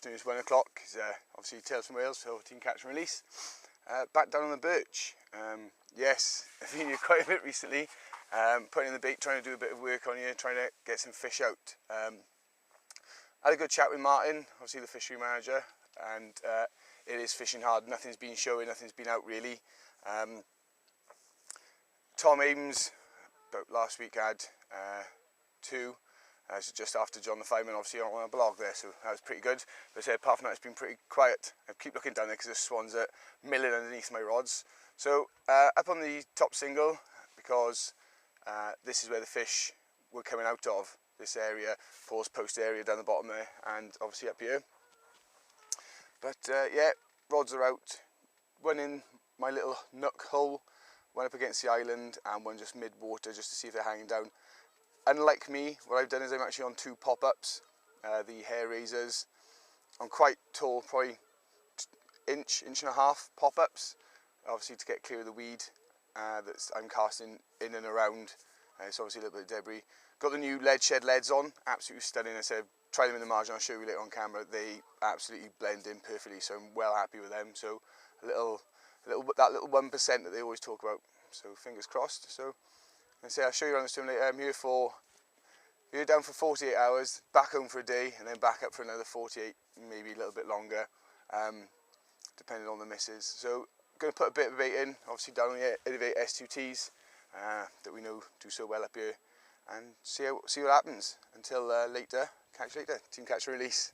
afternoon, it's 1 o'clock. It's obviously Tales from Wales, so team catch and release. Back down on the Birch. Yes, I've been here quite a bit recently. Putting in the bait, trying to do a bit of work on here, trying to get some fish out. Had a good chat with Martin, obviously the fishery manager, and it is fishing hard. Nothing's been showing, nothing's been out really. Tom Ames, about last week, had two. So just after John the Fireman, obviously on a blog there, so that was pretty good. But apart from that, it's been pretty quiet. I keep looking down there because the swans are milling underneath my rods. So up on the top single, because this is where the fish were coming out of, this area, Paul's Post area down the bottom there, and obviously up here. But yeah, rods are out. One in my little nook hole, one up against the island, and one just mid-water just to see if they're hanging down. Unlike me, what I've done is I'm actually on two pop-ups, the hair raisers, on quite tall, probably inch and a half pop-ups, obviously to get clear of the weed that I'm casting in and around. It's obviously a little bit of debris. Got the new lead shed leads on, absolutely stunning. I said try them in the margin, I'll show you later on camera. They absolutely blend in perfectly, so I'm well happy with them. So that little 1% that they always talk about. So fingers crossed. So I'll show you around the swim later. I'm here down for 48 hours, back home for a day, and then back up for another 48, maybe a little bit longer, depending on the misses. So I'm going to put a bit of bait in, obviously down on the Elevate S2Ts that we know do so well up here, and see what happens. Until later, catch you later. Team catch and release.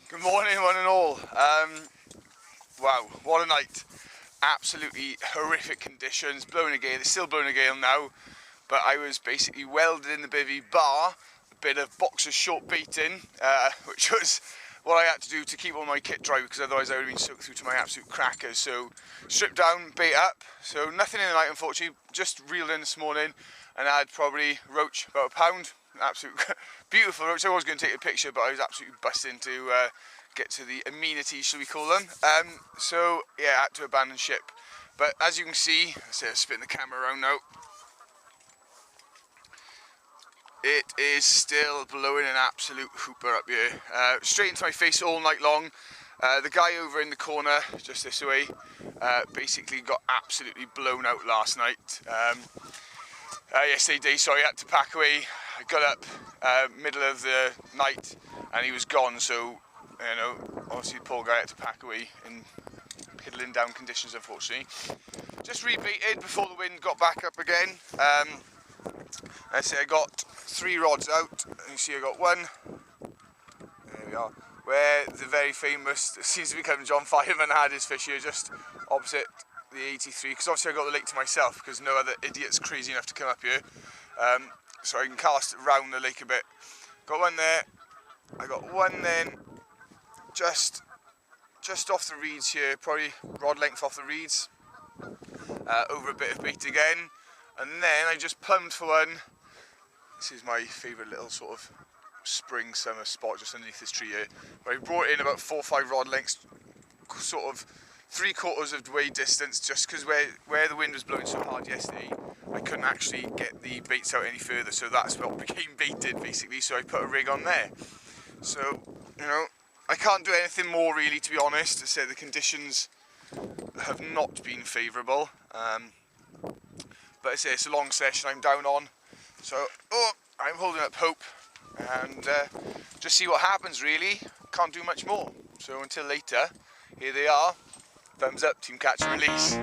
Good morning, one and all. Wow, what a night. Absolutely horrific conditions, blowing a gale. It's still blowing a gale now, but I was basically welded in the bivvy, bar a bit of boxer short baiting, which was what I had to do to keep all my kit dry, because otherwise I would have been soaked through to my absolute crackers. So stripped down, bait up, so nothing in the night unfortunately, just reeled in this morning, and I had probably roach about a pound. Absolute beautiful roach. I was going to take a picture, but I was absolutely busting to get to the amenities, shall we call them. So yeah, I had to abandon ship. But as you can see, I'll spin the camera around now. It is still blowing an absolute hooper up here. Straight into my face all night long. The guy over in the corner, just this way, basically got absolutely blown out last night. Yesterday, sorry, I had to pack away. I got up middle of the night and he was gone, so you know, obviously the poor guy had to pack away in piddling down conditions, unfortunately. Just rebaited before the wind got back up again. I say I got 3 rods out. You see I got one. There we are. Where the very famous, it seems to be coming, John Fireman had his fish here just opposite the 83, because obviously I got the lake to myself because no other idiot's crazy enough to come up here. So I can cast around the lake a bit. Got one there. I got one then just off the reeds here, probably rod length off the reeds, over a bit of bait again, and then I just plumbed for one. This is my favourite little sort of spring summer spot just underneath this tree here, where I brought in about 4 or 5 rod lengths, sort of 3/4 of the way distance, just because where the wind was blowing so hard yesterday, I couldn't actually get the baits out any further, so that's what became baited basically. So I put a rig on there. So you know, I can't do anything more really, to be honest. I said the conditions have not been favourable, but I say it's a long session I'm down on, so I'm holding up hope and just see what happens really. Can't do much more, so until later, here they are. Thumbs up, team catch and release.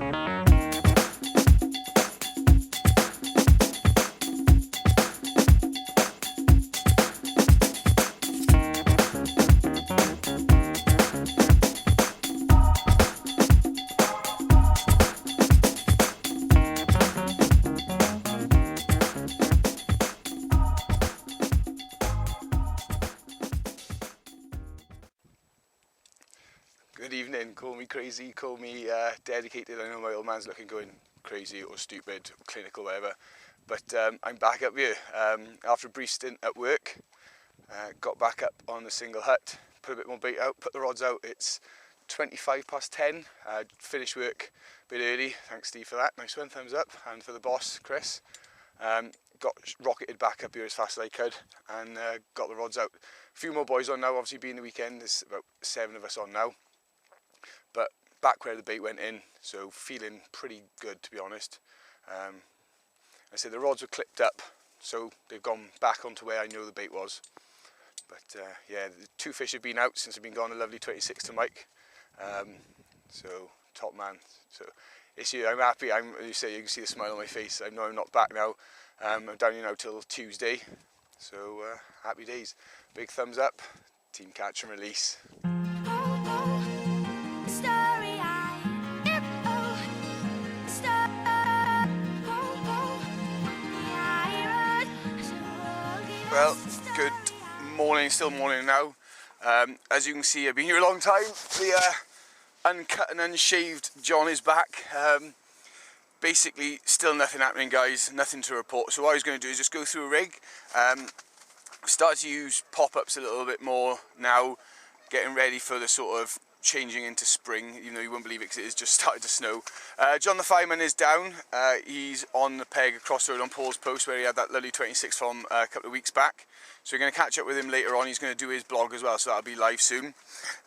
Call me crazy, call me dedicated. I know my old man's looking going crazy or stupid or clinical, whatever. But I'm back up here after a brief stint at work. Got back up on the single hut, put a bit more bait out, put the rods out. It's 10:25. Finished work a bit early, thanks Steve for that, nice one, thumbs up, and for the boss, Chris. Got rocketed back up here as fast as I could and got the rods out. A few more boys on now, obviously being the weekend, there's about 7 of us on now. But back where the bait went in, so feeling pretty good to be honest. I said the rods were clipped up, so they've gone back onto where I know the bait was. But yeah, the 2 fish have been out since I've been gone, a lovely 26 to Mike. So top man. So this year I'm happy. You can see the smile on my face. I know I'm not back now. I'm down here now till Tuesday. So happy days. Big thumbs up. Team catch and release. Well, good morning, still morning now. As you can see, I've been here a long time. The uncut and unshaved John is back. Basically, still nothing happening, guys, nothing to report. So what I was going to do is just go through a rig. Start to use pop-ups a little bit more now, getting ready for the sort of changing into spring, even though you won't believe it because it has just started to snow. John the fireman is down. He's on the peg across the road on Paul's post where he had that lovely 26 from a couple of weeks back. So we're going to catch up with him later on. He's going to do his blog as well, so that'll be live soon.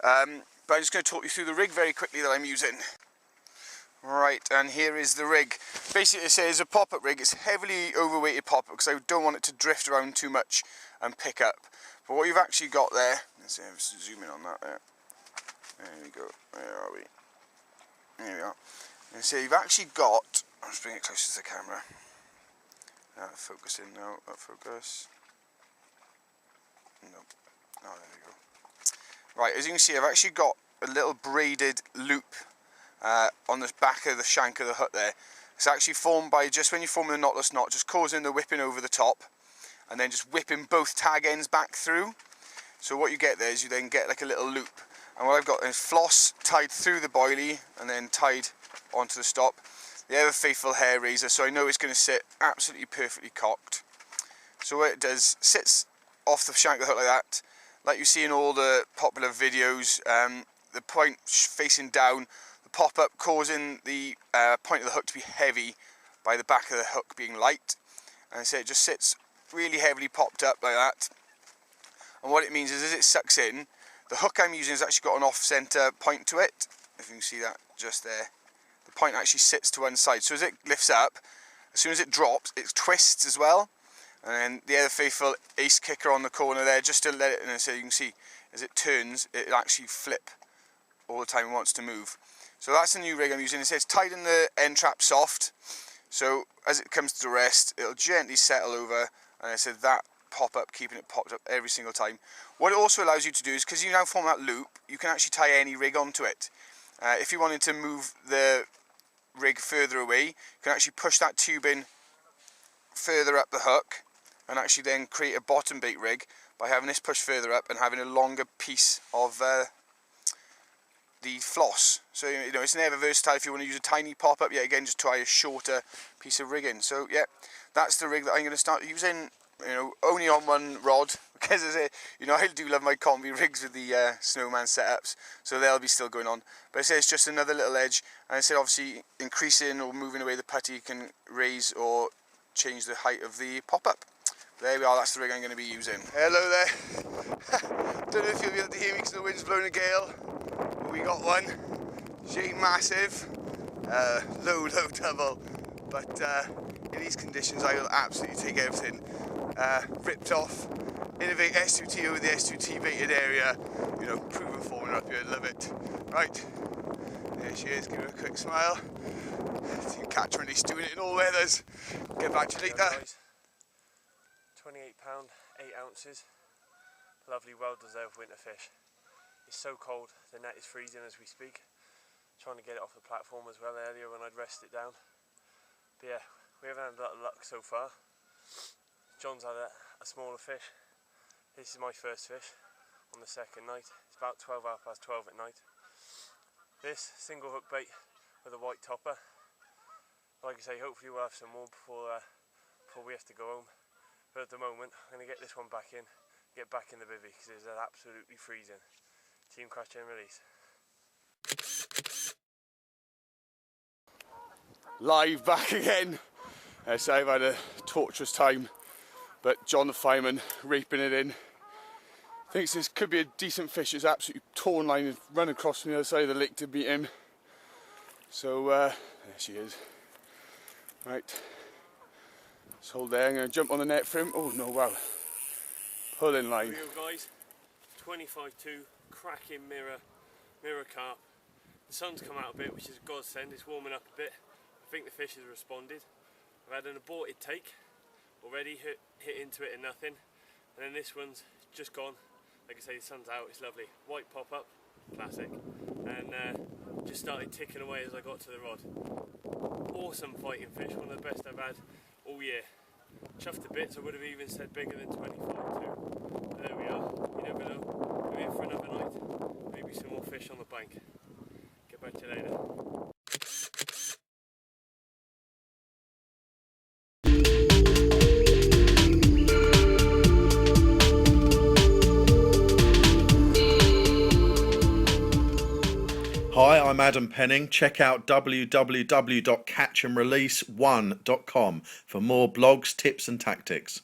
But I'm just going to talk you through the rig very quickly that I'm using. Right, and here is the rig. Basically, it says a pop-up rig. It's heavily overweighted pop-up because I don't want it to drift around too much and pick up. But what you've actually got there, let's see, let's zoom in on that there. There we go, where are we? There we are. And so you've actually got, I'll just bring it closer to the camera. Focus in now, up focus. No, oh there we go. Right, as you can see, I've actually got a little braided loop on the back of the shank of the hook there. It's actually formed by just when you're forming a knotless knot, just causing the whipping over the top and then just whipping both tag ends back through. So what you get there is you then get like a little loop. And what I've got is floss tied through the boilie and then tied onto the stop. The ever faithful hair razor, so I know it's going to sit absolutely perfectly cocked. So what it does, sits off the shank of the hook like that, like you see in all the popular videos, the point facing down, the pop-up causing the point of the hook to be heavy by the back of the hook being light. And so it just sits really heavily popped up like that. And what it means is as it sucks in, the hook I'm using has actually got an off-centre point to it. If you can see that just there. The point actually sits to one side. So as it lifts up, as soon as it drops, it twists as well. And then the ever faithful ace kicker on the corner there, just to let it, and so you can see, as it turns, it'll actually flip all the time it wants to move. So that's the new rig I'm using. It says tighten the end trap soft. So as it comes to rest, it'll gently settle over. And I said that pop up, keeping it popped up every single time. What it also allows you to do is, because you now form that loop, you can actually tie any rig onto it. If you wanted to move the rig further away, you can actually push that tube in further up the hook and actually then create a bottom bait rig by having this pushed further up and having a longer piece of the floss. So you know, it's never versatile if you want to use a tiny pop-up. Yet again, just try a shorter piece of rigging. So yeah, that's the rig that I'm going to start using. You know, only on one rod, because as you know, I do love my combi rigs with the snowman setups, so they'll be still going on. But I say it's just another little edge, and I said obviously increasing or moving away the putty can raise or change the height of the pop-up. There we are, that's the rig I'm going to be using. Hello there. Don't know if you'll be able to hear me because the wind's blowing a gale. But we got one. She ain't massive. Low double. But in these conditions I will absolutely take everything. Ripped off, innovate S2T over the S2T baited area, you know, proven formula up here, love it. Right, there she is, give her a quick smile. Team catch and release, doing it in all weathers. Get back to you later. £28, 8 ounces, lovely well deserved winter fish. It's so cold, the net is freezing as we speak. Trying to get it off the platform as well earlier when I'd rest it down. But yeah, we haven't had a lot of luck so far. John's had a smaller fish. This is my first fish on the second night. It's about 12 at night. this single hook bait with a white topper. Like I say, hopefully we'll have some more before we have to go home. But at the moment, I'm going to get this one back in, get back in the bivvy because it's absolutely freezing. Team catch and release. Live back again. So I've had a torturous time, but John the fireman reaping it in. Thinks this could be a decent fish. It's absolutely torn line and run across from the other side of the lake to beat him. So there she is. Right, let's hold there. I'm going to jump on the net for him. Oh no, wow. Pulling line. Here we go, guys. 25-2, cracking mirror carp. The sun's come out a bit, which is a godsend. It's warming up a bit. I think the fish has responded. I've had an aborted take already, hit into it and nothing. And then this one's just gone. Like I say, the sun's out, it's lovely. White pop-up, classic. And just started ticking away as I got to the rod. Awesome fighting fish, one of the best I've had all year. Chuffed to bits, I would have even said bigger than 25 too. But there we are, you never know. We're in for another night. Maybe some more fish on the bank. Get back to you later. Hi, I'm Adam Penning. Check out www.catchandrelease1.com for more blogs, tips and tactics.